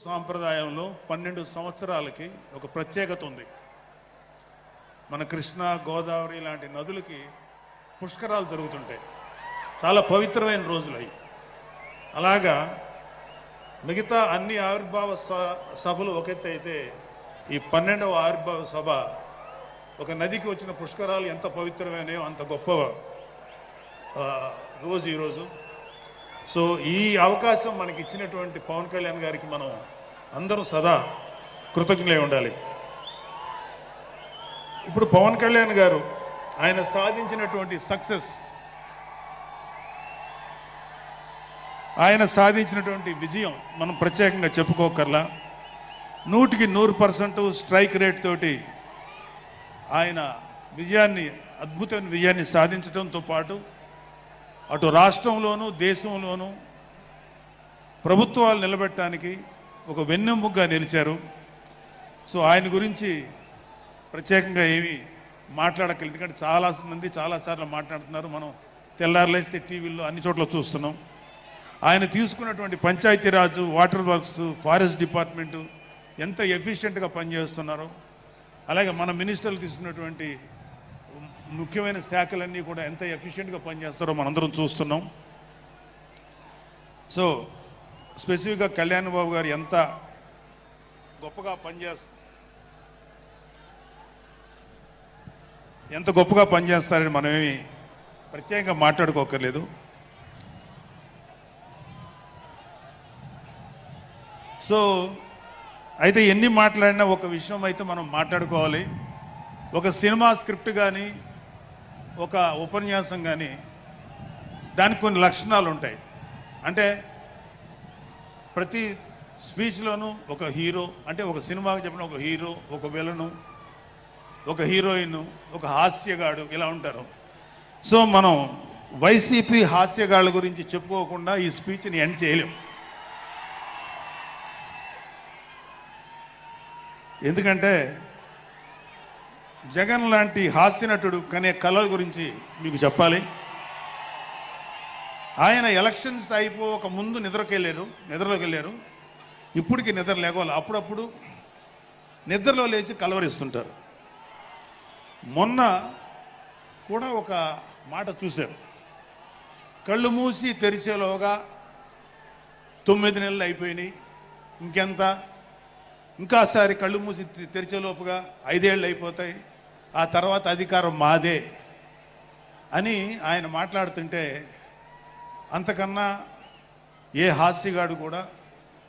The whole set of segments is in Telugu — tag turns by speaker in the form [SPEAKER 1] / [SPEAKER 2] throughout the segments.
[SPEAKER 1] సాంప్రదాయంలో 12 సంవత్సరాలకి ఒక ప్రత్యేకత ఉంది. మన కృష్ణా, గోదావరి లాంటి నదులకి పుష్కరాలు జరుగుతుంటాయి. చాలా పవిత్రమైన రోజులు అవి. అలాగా మిగతా అన్ని ఆవిర్భావ సభలు ఒక ఎత్తు అయితే ఈ 12వ ఆవిర్భావ సభ ఒక నదికి వచ్చిన పుష్కరాలు ఎంత పవిత్రమైనయో అంత గొప్ప రోజు ఈరోజు. సో ఈ అవకాశం మనకి ఇచ్చినటువంటి పవన్ కళ్యాణ్ గారికి మనం అందరం సదా కృతజ్ఞులై ఉండాలి. ఇప్పుడు పవన్ కళ్యాణ్ గారు ఆయన సాధించినటువంటి సక్సెస్, ఆయన సాధించినటువంటి విజయం మనం ప్రత్యేకంగా చెప్పుకోకర్లా. 100కి 100% స్ట్రైక్ రేట్ తోటి ఆయన విజయాన్ని, అద్భుతమైన విజయాన్ని సాధించడంతో పాటు అటు రాష్ట్రంలోనూ దేశంలోనూ ప్రభుత్వాలు నిలబెట్టడానికి ఒక వెన్నెముకగా నిలిచారు. సో ఆయన గురించి ప్రత్యేకంగా ఏమీ మాట్లాడక్కర్లేదు, ఎందుకంటే చాలామంది చాలాసార్లు మాట్లాడుతున్నారు. మనం తెల్లారులేస్తే టీవీల్లో అన్ని చోట్ల చూస్తున్నాం. ఆయన తీసుకున్నటువంటి Panchayati Raj, water works, forest department ఎంత ఎఫిషియెంట్గా పనిచేస్తున్నారో, అలాగే మన మినిస్టర్లు తీసుకున్నటువంటి ముఖ్యమైన శాఖలన్నీ కూడా ఎంత ఎఫిషియెంట్గా పనిచేస్తారో మనందరం చూస్తున్నాం. సో స్పెసిఫిక్గా కళ్యాణ్ బాబు గారు ఎంత గొప్పగా పనిచేస్తారని మనమేమి ప్రత్యేకంగా మాట్లాడుకోకర్లేదు. సో అయితే ఎన్ని మాట్లాడినా ఒక విషయం అయితే మనం మాట్లాడుకోవాలి. ఒక సినిమా స్క్రిప్ట్ కానీ, ఒక ఉపన్యాసం కానీ, దానికి కొన్ని లక్షణాలు ఉంటాయి. అంటే ప్రతి స్పీచ్లోనూ ఒక హీరో, అంటే ఒక సినిమాకి చెప్పిన ఒక హీరో, ఒక విలను, ఒక హీరోయిన్, ఒక హాస్యగాడు, ఇలా ఉంటారు. సో మనం వైసీపీ హాస్యగాళ్ళ గురించి చెప్పుకోకుండా ఈ స్పీచ్ని ఎండ్ చేయలేం. ఎందుకంటే జగన్ లాంటి హాస్యనటుడు కనే కళల గురించి మీకు చెప్పాలి. ఆయన ఎలక్షన్స్ అయిపోక ముందు నిద్రలోకి వెళ్ళారు. ఇప్పటికి నిద్ర లేవాలి. అప్పుడప్పుడు నిద్రలో లేచి కలవరిస్తుంటారు. మొన్న కూడా ఒక మాట చూశారు. కళ్ళు మూసి తెరిచేలోగా 9 నెలలు అయిపోయినాయి, ఇంకెంత, ఇంకాసారి కళ్ళు మూసి తెరిచేలోపుగా 5 ఏళ్ళు అయిపోతాయి, ఆ తర్వాత అధికారం మాదే అని ఆయన మాట్లాడుతుంటే అంతకన్నా ఏ హాస్యగాడు కూడా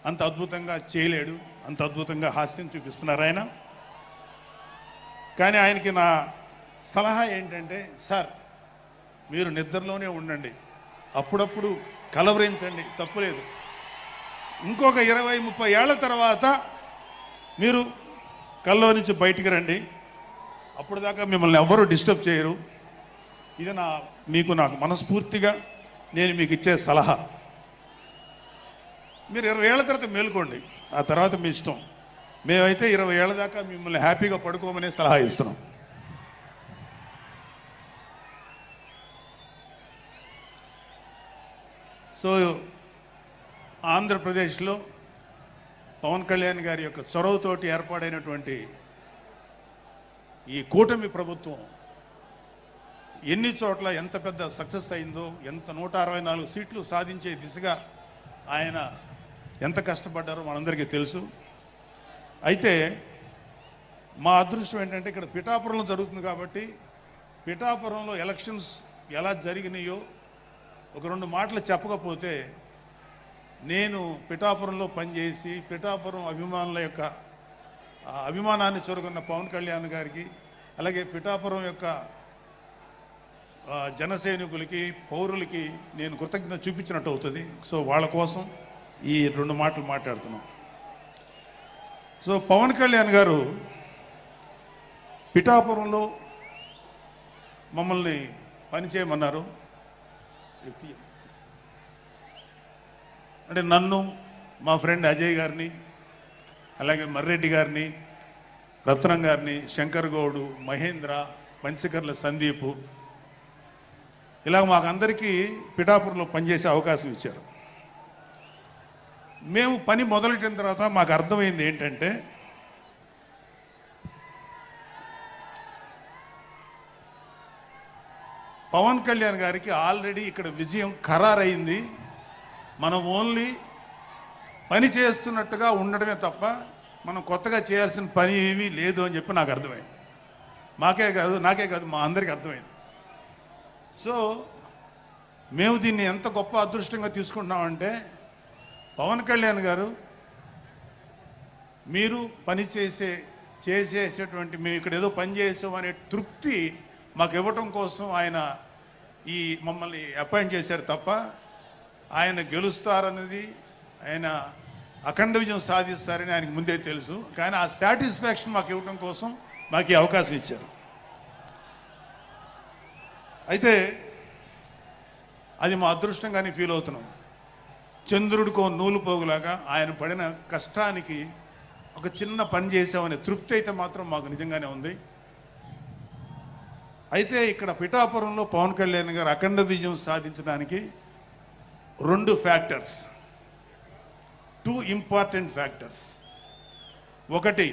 [SPEAKER 1] అంత అద్భుతంగా చేయలేడు. అంత అద్భుతంగా హాస్యం చూపిస్తున్నారు ఆయన. కానీ ఆయనకి నా సలహా ఏంటంటే, సార్ మీరు నిద్రలోనే ఉండండి, అప్పుడప్పుడు కలవరించండి, తప్పులేదు. ఇంకొక 20-30 ఏళ్ల తర్వాత మీరు కల్లో నుంచి బయటికి రండి, అప్పుడు దాకా మిమ్మల్ని ఎవ్వరూ డిస్టర్బ్ చేయరు. ఇది నాకు మనస్ఫూర్తిగా నేను మీకు ఇచ్చే సలహా. మీరు 20 ఏళ్ల తర్వాత మేలుకోండి, ఆ తర్వాత మీ ఇష్టం. మేమైతే 20 ఏళ్ల దాకా మిమ్మల్ని హ్యాపీగా పడుకోమనే సలహా ఇస్తున్నాం. సో ఆంధ్రప్రదేశ్లో పవన్ కళ్యాణ్ గారి యొక్క చొరవతోటి ఏర్పాటైనటువంటి ఈ కూటమి ప్రభుత్వం ఎన్ని చోట్ల ఎంత పెద్ద సక్సెస్ అయిందో, ఎంత 164 సీట్లు సాధించే దిశగా ఆయన ఎంత కష్టపడ్డారో మనందరికీ తెలుసు. అయితే మా అదృష్టం ఏంటంటే ఇక్కడ పిఠాపురంలో జరుగుతుంది కాబట్టి పిఠాపురంలో ఎలక్షన్స్ ఎలా జరిగినాయో ఒక 2 మాటలు చెప్పకపోతే, నేను పిఠాపురంలో పనిచేసి పిఠాపురం అభిమానుల యొక్క అభిమానాన్ని చూరగొన్న పవన్ కళ్యాణ్ గారికి, అలాగే పిఠాపురం యొక్క జనసైనికులకి, పౌరులకి నేను కృతజ్ఞత చూపించినట్టు అవుతుంది. సో వాళ్ళ కోసం ఈ 2 మాటలు మాట్లాడుతున్నాం. సో పవన్ కళ్యాణ్ గారు పిఠాపురంలో మమ్మల్ని పనిచేయమన్నారు. అంటే నన్ను, మా ఫ్రెండ్ అజయ్ గారిని, అలాగే మర్రెడ్డి గారిని, రత్నం గారిని, శంకర్ గౌడు, మహేంద్ర, పంచకర్ల సందీపు, ఇలా మాకందరికీ పిఠాపురంలో పనిచేసే అవకాశం ఇచ్చారు. మేము పని మొదలెట్టిన తర్వాత మాకు అర్థమైంది ఏంటంటే, పవన్ కళ్యాణ్ గారికి ఆల్రెడీ ఇక్కడ విజయం ఖరారైంది. మనం ఓన్లీ పని చేస్తున్నట్టుగా ఉండడమే తప్ప మనం కొత్తగా చేయాల్సిన పని ఏమీ లేదు అని చెప్పి నాకు అర్థమైంది. నాకే కాదు మా అందరికీ అర్థమైంది. సో మేము దీన్ని ఎంత గొప్ప అదృష్టంగా తీసుకుంటున్నామంటే, పవన్ కళ్యాణ్ గారు మీరు పని చేసేటువంటి మేము ఇక్కడ ఏదో పని చేసాం అనే తృప్తి మాకు ఇవ్వటం కోసం ఆయన మమ్మల్ని అపాయింట్ చేశారు తప్ప ఆయన గెలుస్తారన్నది, ఆయన అఖండ విజయం సాధిస్తారని ఆయనకు ముందే తెలుసు. కానీ ఆ సాటిస్ఫాక్షన్ మాకు ఇవ్వడం కోసం మాకు ఈ అవకాశం ఇచ్చారు. అయితే అది మా అదృష్టంగానే ఫీల్ అవుతున్నాం. చంద్రుడికో నూలు పోగులాగా ఆయన పడిన కష్టానికి ఒక చిన్న పని చేసామనే తృప్తి అయితే మాత్రం మాకు నిజంగానే ఉంది. అయితే ఇక్కడ పిఠాపురంలో పవన్ కళ్యాణ్ గారు అఖండ విజయం సాధించడానికి 2 ఫ్యాక్టర్స్, 2 ఇంపార్టెంట్ ఫ్యాక్టర్స్. ఒకటి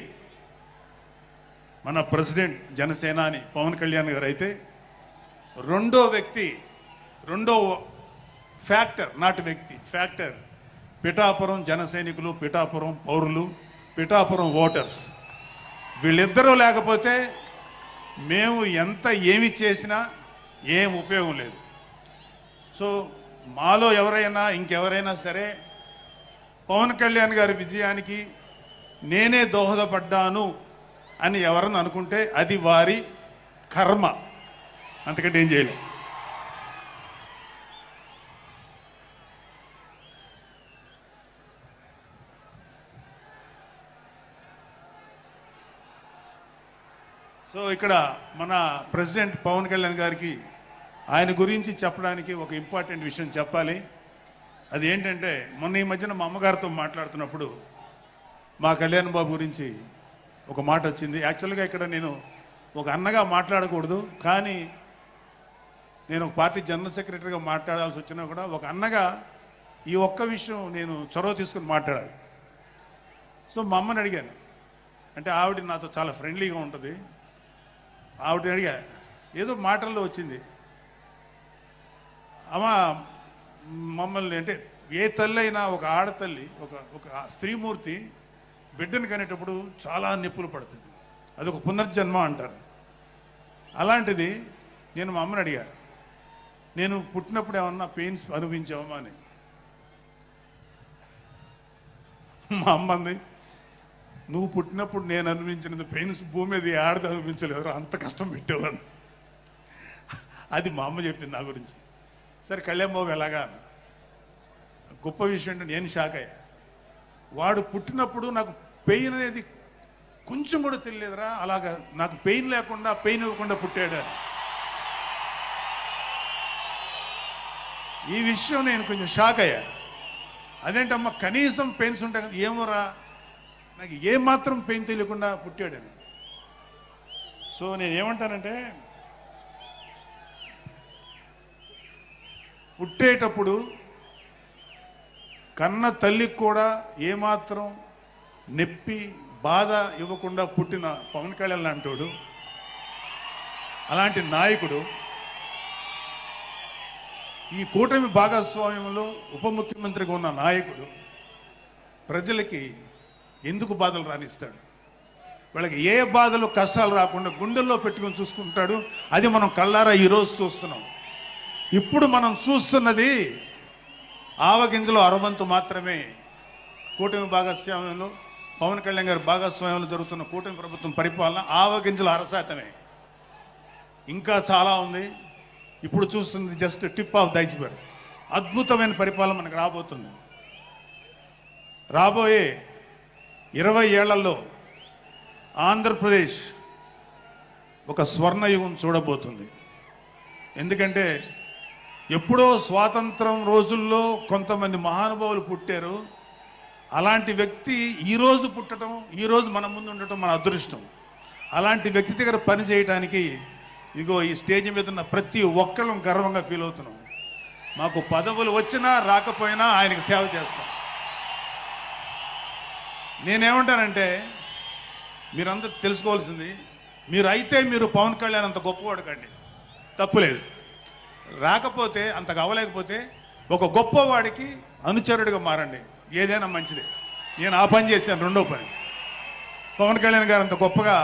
[SPEAKER 1] మన ప్రెసిడెంట్ జనసేనాని పవన్ కళ్యాణ్ గారు అయితే, రెండో ఫ్యాక్టర్, నాటి వ్యక్తి ఫ్యాక్టర్ పిఠాపురం జన సైనికులు, పిఠాపురం పౌరులు, పిఠాపురం ఓటర్స్. వీళ్ళిద్దరూ లేకపోతే మేము ఏమి చేసినా ఏం ఉపయోగం లేదు. సో మాలో ఇంకెవరైనా సరే పవన్ కళ్యాణ్ గారి విజయానికి నేనే దోహదపడ్డాను అని ఎవరన్నా అనుకుంటే అది వారి కర్మ, అంతకంటే ఏం చేయలేం. సో ఇక్కడ మన ప్రెసిడెంట్ పవన్ కళ్యాణ్ గారికి ఆయన గురించి చెప్పడానికి ఒక ఇంపార్టెంట్ విషయం చెప్పాలి. అది ఏంటంటే, మొన్న ఈ మధ్యన మా అమ్మగారితో మాట్లాడుతున్నప్పుడు మా కళ్యాణ్ బాబు గురించి ఒక మాట వచ్చింది. యాక్చువల్గా ఇక్కడ నేను ఒక అన్నగా మాట్లాడకూడదు, కానీ నేను ఒక పార్టీ జనరల్ సెక్రటరీగా మాట్లాడాల్సి వచ్చినా కూడా ఒక అన్నగా ఈ ఒక్క విషయం నేను చొరవ తీసుకుని మాట్లాడాలి. సో మా అమ్మని అడిగాను, అంటే ఆవిడ నాతో చాలా ఫ్రెండ్లీగా ఉంటుంది. ఆవిడని అడిగా, ఏదో మాటల్లో వచ్చింది, అమ్మ మమ్మల్ని అంటే ఏ తల్లి అయినా ఒక ఆడతల్లి ఒక స్త్రీమూర్తి బిడ్డను కనేటప్పుడు చాలా నొప్పులు పడుతుంది, అదొక పునర్జన్మ అంటారు. అలాంటిది నేను మా అమ్మని అడిగా, నేను పుట్టినప్పుడు ఏమన్నా పెయిన్స్ అనుభవించావమ్మా అని. మా అమ్మ అంది, నువ్వు పుట్టినప్పుడు నేను అనుభవించినది పెయిన్స్ భూమి మీద ఆడది అనుభవించలేదు, అంత కష్టం పెట్టేవాడు. అది మా అమ్మ చెప్పింది నా గురించి. సరే కళ్యాణ్ బాబు ఎలాగా అన్న. గొప్ప విషయం అంటే నేను షాక్ అయ్యా. వాడు పుట్టినప్పుడు నాకు పెయిన్ అనేది కొంచెం కూడా తెలియదురా, అలాగా నాకు పెయిన్ లేకుండా పెయిన్ ఇవ్వకుండా పుట్టాడు. ఈ విషయం నేను కొంచెం షాక్ అయ్యా. అదేంటమ్మా కనీసం పెయిన్స్ ఉంటాయి కదా, ఏమోరా నాకు ఏమాత్రం పెయిన్ తెలియకుండా పుట్టాడని. సో నేను ఏమంటానంటే, పుట్టేటప్పుడు కన్న తల్లికి కూడా ఏమాత్రం నొప్పి బాధ ఇవ్వకుండా పుట్టిన పవన్ కళ్యాణ్ లాంటోడు, అలాంటి నాయకుడు ఈ కూటమి భాగస్వామ్యంలో ఉప ముఖ్యమంత్రిగా ఉన్న నాయకుడు ప్రజలకి ఎందుకు బాధలు రానిస్తాడు? వాళ్ళకి ఏ బాధలు కష్టాలు రాకుండా గుండెల్లో పెట్టుకొని చూసుకుంటాడు. అది మనం కళ్ళారా ఈరోజు చూస్తున్నాం. ఇప్పుడు మనం చూస్తున్నది ఆవగింజలో అరవంతు మాత్రమే. కూటమి భాగస్వామ్యంలో పవన్ కళ్యాణ్ గారి భాగస్వామ్యంలో జరుగుతున్న కూటమి ప్రభుత్వం పరిపాలన ఆవగింజల అరశాతమే. ఇంకా చాలా ఉంది. ఇప్పుడు చూస్తుంది just tip of the iceberg. అద్భుతమైన పరిపాలన మనకు రాబోతుంది. రాబోయే 20 ఏళ్లలో ఆంధ్రప్రదేశ్ ఒక స్వర్ణయుగం చూడబోతుంది. ఎందుకంటే ఎప్పుడో స్వాతంత్రం రోజుల్లో కొంతమంది మహానుభావులు పుట్టారు. అలాంటి వ్యక్తి ఈరోజు పుట్టడం, ఈరోజు మన ముందు ఉండటం మన అదృష్టం. అలాంటి వ్యక్తి దగ్గర పని చేయడానికి ఇగో ఈ స్టేజ్ మీద ఉన్న ప్రతి ఒక్కళ్ళం గర్వంగా ఫీల్ అవుతున్నాం. మాకు పదవులు వచ్చినా రాకపోయినా ఆయనకు సేవ చేస్తాం. నేనేమంటానంటే మీరందరూ తెలుసుకోవాల్సింది, మీరు పవన్ కళ్యాణ్ అంత గొప్పవాడు కండి, తప్పులేదు. రాకపోతే అంతగా అవ్వలేకపోతే ఒక గొప్పవాడికి అనుచరుడిగా మారండి, ఏదైనా మంచిదే. నేను ఆ పని చేశాను. రెండో పని, పవన్ కళ్యాణ్ గారు అంత గొప్పగా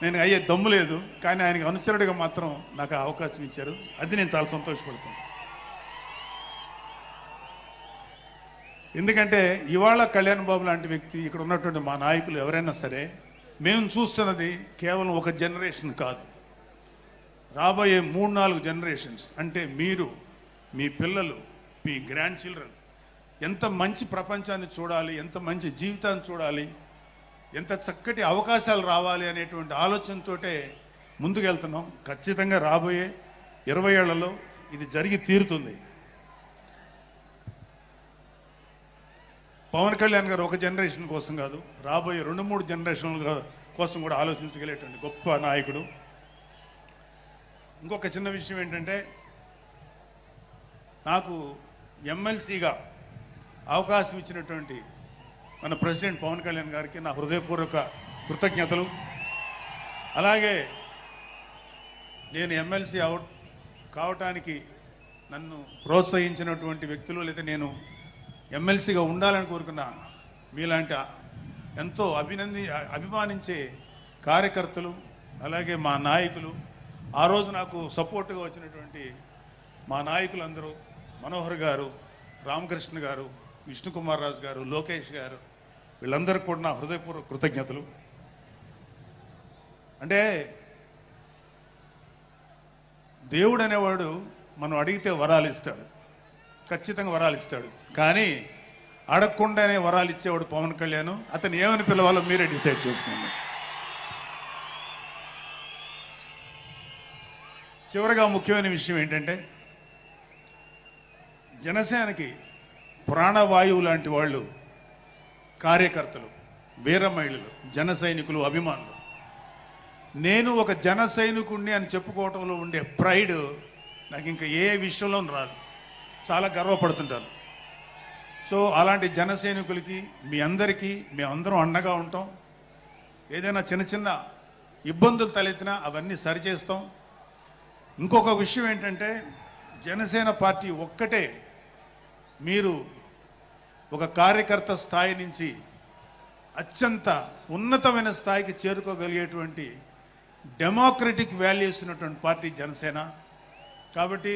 [SPEAKER 1] నేను అయ్యే దమ్ము లేదు, కానీ ఆయనకి అనుచరుడిగా మాత్రం నాకు అవకాశం ఇచ్చారు. అది నేను చాలా సంతోషపడుతాను. ఎందుకంటే ఇవాళ కళ్యాణ్ బాబు లాంటి వ్యక్తి, ఇక్కడ ఉన్నటువంటి మా నాయకులు ఎవరైనా సరే, మేము చూస్తున్నది కేవలం ఒక జనరేషన్ కాదు, రాబోయే 3-4 జనరేషన్స్. అంటే మీరు, మీ పిల్లలు, మీ గ్రాండ్ చిల్డ్రన్ ఎంత మంచి ప్రపంచాన్ని చూడాలి, ఎంత మంచి జీవితాన్ని చూడాలి, ఎంత చక్కటి అవకాశాలు రావాలి అనేటువంటి ఆలోచనతోటే ముందుకెళ్తున్నాం. ఖచ్చితంగా రాబోయే 20 ఏళ్లలో ఇది జరిగి తీరుతుంది. పవన్ కళ్యాణ్ గారు ఒక జనరేషన్ కోసం కాదు, రాబోయే 2-3 జనరేషన్ల కోసం కూడా ఆలోచించగలిగేటువంటి గొప్ప నాయకుడు. ఇంకొక చిన్న విషయం ఏంటంటే, నాకు ఎమ్మెల్సీగా అవకాశం ఇచ్చినటువంటి మన ప్రెసిడెంట్ పవన్ కళ్యాణ్ గారికి నా హృదయపూర్వక కృతజ్ఞతలు. అలాగే నేను ఎమ్మెల్సీ కావటానికి నన్ను ప్రోత్సహించినటువంటి వ్యక్తులు, లేదా నేను ఎమ్మెల్సీగా ఉండాలని కోరుకున్న మీలాంటి ఎంతో అభిమానించే కార్యకర్తలు, అలాగే మా నాయకులు, ఆ రోజు నాకు సపోర్టుగా వచ్చినటువంటి మా నాయకులందరూ, మనోహర్ గారు, రామకృష్ణ గారు, విష్ణుకుమార్ రాజు గారు, లోకేష్ గారు, వీళ్ళందరికీ కూడా నా హృదయపూర్వక కృతజ్ఞతలు. అంటే దేవుడు అనేవాడు మనం అడిగితే వరాలు ఇస్తాడు, ఖచ్చితంగా వరాలు ఇస్తాడు. కానీ అడగకుండానే వరాలు ఇచ్చేవాడు పవన్ కళ్యాణ్. అతను ఏమని పిలవాలో మీరే డిసైడ్ చేసుకోండి. చివరగా ముఖ్యమైన విషయం ఏంటంటే, జనసేనకి ప్రాణవాయువు లాంటి వాళ్ళు కార్యకర్తలు, వీర మహిళలు, జన సైనికులు, అభిమానులు. నేను ఒక జన సైనికుడిని అని చెప్పుకోవటంలో ఉండే ప్రైడ్ నాకు ఇంకా ఏ విషయంలో రాదు. చాలా గర్వపడుతుంటాను. సో అలాంటి జన సైనికులకి, మీ అందరికీ మేమందరం అండగా ఉంటాం. ఏదైనా చిన్న చిన్న ఇబ్బందులు తలెత్తినా అవన్నీ సరిచేస్తాం. ఇంకొక విషయం ఏంటంటే, జనసేన పార్టీ ఒక్కటే మీరు ఒక కార్యకర్త స్థాయి నుంచి అత్యంత ఉన్నతమైన స్థాయికి చేరుకోగలిగేటువంటి డెమోక్రటిక్ వాల్యూస్ ఉన్నటువంటి పార్టీ జనసేన. కాబట్టి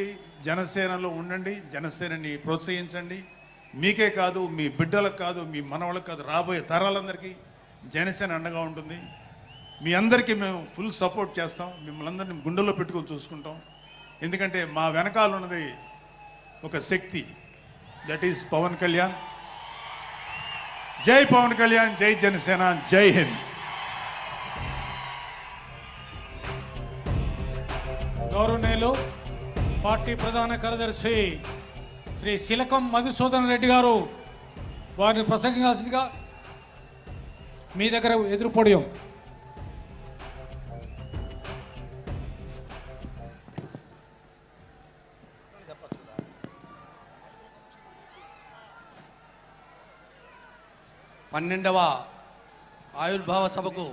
[SPEAKER 1] జనసేనలో ఉండండి, జనసేనని ప్రోత్సహించండి. మీకే కాదు, మీ బిడ్డలకు కాదు, మీ మనవాళ్ళకు కాదు, రాబోయే తరాలందరికీ జనసేన అండగా ఉంటుంది. మీ అందరికీ మేము ఫుల్ సపోర్ట్ చేస్తాం. మిమ్మల్ని అందరినీ గుండెల్లో పెట్టుకొని చూసుకుంటాం. ఎందుకంటే మా వెనకాల ఉన్నది ఒక శక్తి, దట్ ఈస్ పవన్ కళ్యాణ్. జై పవన్ కళ్యాణ్, జై జనసేన, జై హింద్.
[SPEAKER 2] గౌరవనీయులు పార్టీ ప్రధాన కార్యదర్శి శ్రీ శిలకం మధుసూదన్ రెడ్డి గారు వారిని ప్రసంగించాల్సిందిగా మీ దగ్గర ఎదురు పొడియం.
[SPEAKER 3] పన్నెండవ ఆవిర్భావ సభకు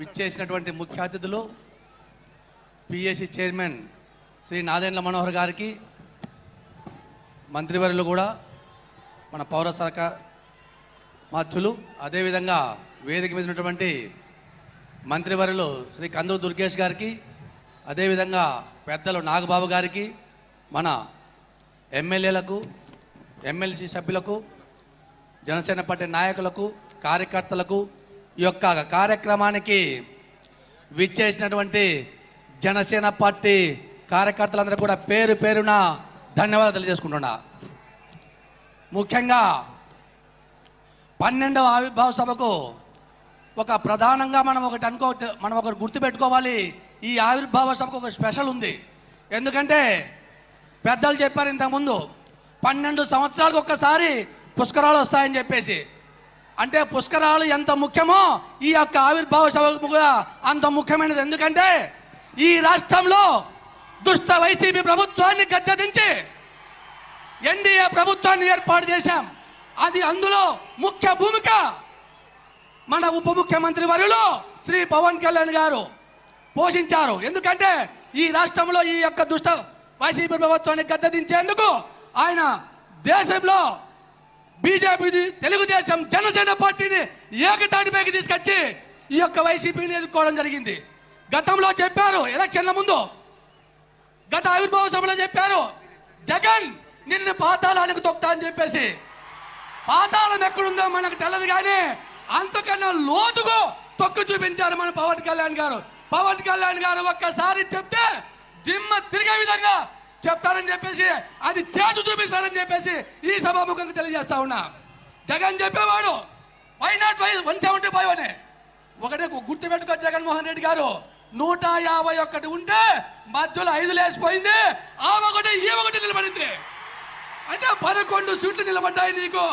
[SPEAKER 3] విచ్చేసినటువంటి ముఖ్య అతిథులు పిఎస్సి చైర్మన్ శ్రీ నాదెండ్ల మనోహర్ గారికి, మంత్రివర్యులు కూడా, మన పౌర శాఖ మంత్రులు, అదేవిధంగా వేదిక మీద ఉన్నటువంటి మంత్రివర్యులు శ్రీ కందులు దుర్గేష్ గారికి, అదేవిధంగా పెద్దలు నాగబాబు గారికి, మన ఎమ్మెల్యేలకు, ఎమ్మెల్సీ సభ్యులకు, జనసేన పార్టీ నాయకులకు, కార్యకర్తలకు, ఈ యొక్క కార్యక్రమానికి విచ్చేసినటువంటి జనసేన పార్టీ కార్యకర్తలందరూ కూడా పేరు పేరున ధన్యవాదాలు తెలియజేసుకుంటున్నా. ముఖ్యంగా 12వ ఆవిర్భావ సభకు ఒక ప్రధానంగా మనం ఒకటి గుర్తుపెట్టుకోవాలి. ఈ ఆవిర్భావ సభకు ఒక స్పెషల్ ఉంది. ఎందుకంటే పెద్దలు చెప్పారు ఇంతకుముందు, 12 సంవత్సరాలకు ఒక్కసారి పుష్కరాలు వస్తాయని చెప్పేసి. అంటే పుష్కరాలు ఎంత ముఖ్యమో ఈ యొక్క ఆవిర్భావ సభ కూడా అంత ముఖ్యమైనది. ఎందుకంటే ఈ రాష్ట్రంలో దుష్ట వైసీపీ ప్రభుత్వాన్ని గద్దెదించి ఎన్డీఏ ప్రభుత్వాన్ని ఏర్పాటు చేశాం. అది అందులో ముఖ్య భూమిక మన ఉప ముఖ్యమంత్రి వర్యులు శ్రీ పవన్ కళ్యాణ్ గారు పోషించారు. ఎందుకంటే ఈ రాష్ట్రంలో ఈ యొక్క దుష్ట వైసీపీ ప్రభుత్వాన్ని గద్దెదించేందుకు ఆయన దేశంలో బీజేపీ, తెలుగుదేశం, జనసేన పార్టీని ఏకతాటిపైకి తీసుకొచ్చి ఈ యొక్క వైసీపీని ఎదుర్కోవడం జరిగింది. గతంలో చెప్పారు, ఎలక్షన్ల ముందు గత ఆవిర్భావ సభలో చెప్పారు, జగన్ నిన్ను పాతాళానికి తొక్తా అని చెప్పేసి. పాతాళం ఎక్కడుందో మనకు తెలియదు, కానీ అంతకన్నా లోతుగా తొక్కు చూపించారు మన పవన్ కళ్యాణ్ గారు. పవన్ కళ్యాణ్ గారు ఒక్కసారి చెప్తే దిమ్మ తిరిగే విధంగా చెప్తారని చెప్పేసి, అది చేసి చూపిస్తారని చెప్పేసి ఈ సభాముఖంగా తెలియజేస్తా ఉన్నా. జగన్ చెప్పేవాడు వై నాట్ 175 అని. ఒకటే గుర్తు పెట్టుకో జగన్మోహన్ రెడ్డి గారు, 151 ఉంటే మధ్యలో 5 లేసిపోయింది, ఆ ఒకటి ఈ ఒకటి నిలబడింది. అంటే 11 సీట్లు నిలబడ్డాయి నీకు.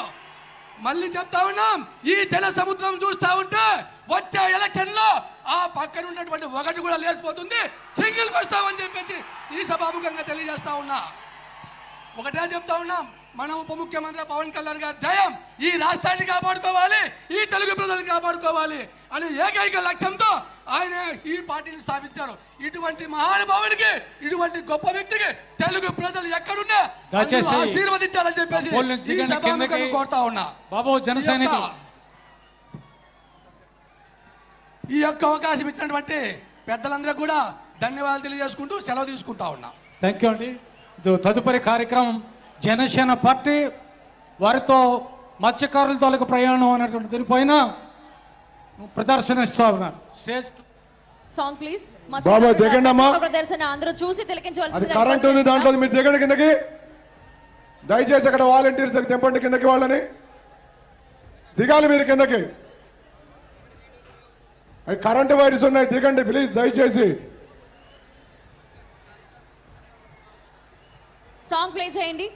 [SPEAKER 3] మళ్ళీ చెప్తా ఉన్నాం, ఈ జన సముద్రం చూస్తా ఉంటే వచ్చే ఎలక్షన్ లో ఆ పక్కన ఉన్నటువంటి ఒకటి కూడా లేచిపోతుంది, సింగిల్కి వస్తామని చెప్పేసి ఈ సభాముఖంగా తెలియజేస్తా ఉన్నా. ఒకటే చెప్తా ఉన్నాం, మన ఉప ముఖ్యమంత్రి పవన్ కళ్యాణ్ గారు జయం, ఈ రాష్ట్రాన్ని కాపాడుకోవాలి, ఈ తెలుగు ప్రజలను కాపాడుకోవాలి అనే ఏకైక లక్ష్యంతో ఆయన ఈ పార్టీని స్థాపించారు. ఇటువంటి మహానుభావుడికి, ఇటువంటి గొప్ప వ్యక్తికి తెలుగు ప్రజలు ఎక్కడున్నా
[SPEAKER 2] దయచేసి
[SPEAKER 3] ఆశీర్వదించాలని చెప్పేసి ఈ సభాముఖంగా కోరుతా ఉన్నా.
[SPEAKER 2] బాబు జనసేన
[SPEAKER 3] ఈ యొక్క అవకాశం ఇచ్చినటువంటి పెద్దలందరూ కూడా ధన్యవాదాలు తెలియజేసుకుంటూ సెలవు తీసుకుంటా ఉన్నా.
[SPEAKER 2] థ్యాంక్ యూ అండి. తదుపరి కార్యక్రమం జనసేన పార్టీ వారితో మత్స్యకారుల తాలూకు ప్రయాణం అనేటువంటి దీనిపైన ప్రదర్శన ఇస్తా ఉన్నారు. శ్రేష్ఠ
[SPEAKER 4] సాంగ్ ప్లీజ్.
[SPEAKER 5] బాబా దిగండి అమ్మా.
[SPEAKER 4] ప్రదర్శన అందరూ చూసి
[SPEAKER 5] అది
[SPEAKER 4] తిలకించవలసింది.
[SPEAKER 5] కరెంట్ ఉంది దాంట్లో, మీరు దిగండి కిందకి. దయచేసి అక్కడ వాలంటీర్స్ తెంపండి కిందకి, వాళ్ళని దిగాలి మీరు కిందకి. అవి కరెంటు వైర్స్ ఉన్నాయి, దిగండి ప్లీజ్ దయచేసి.
[SPEAKER 4] సాంగ్ ప్లే చేయండి.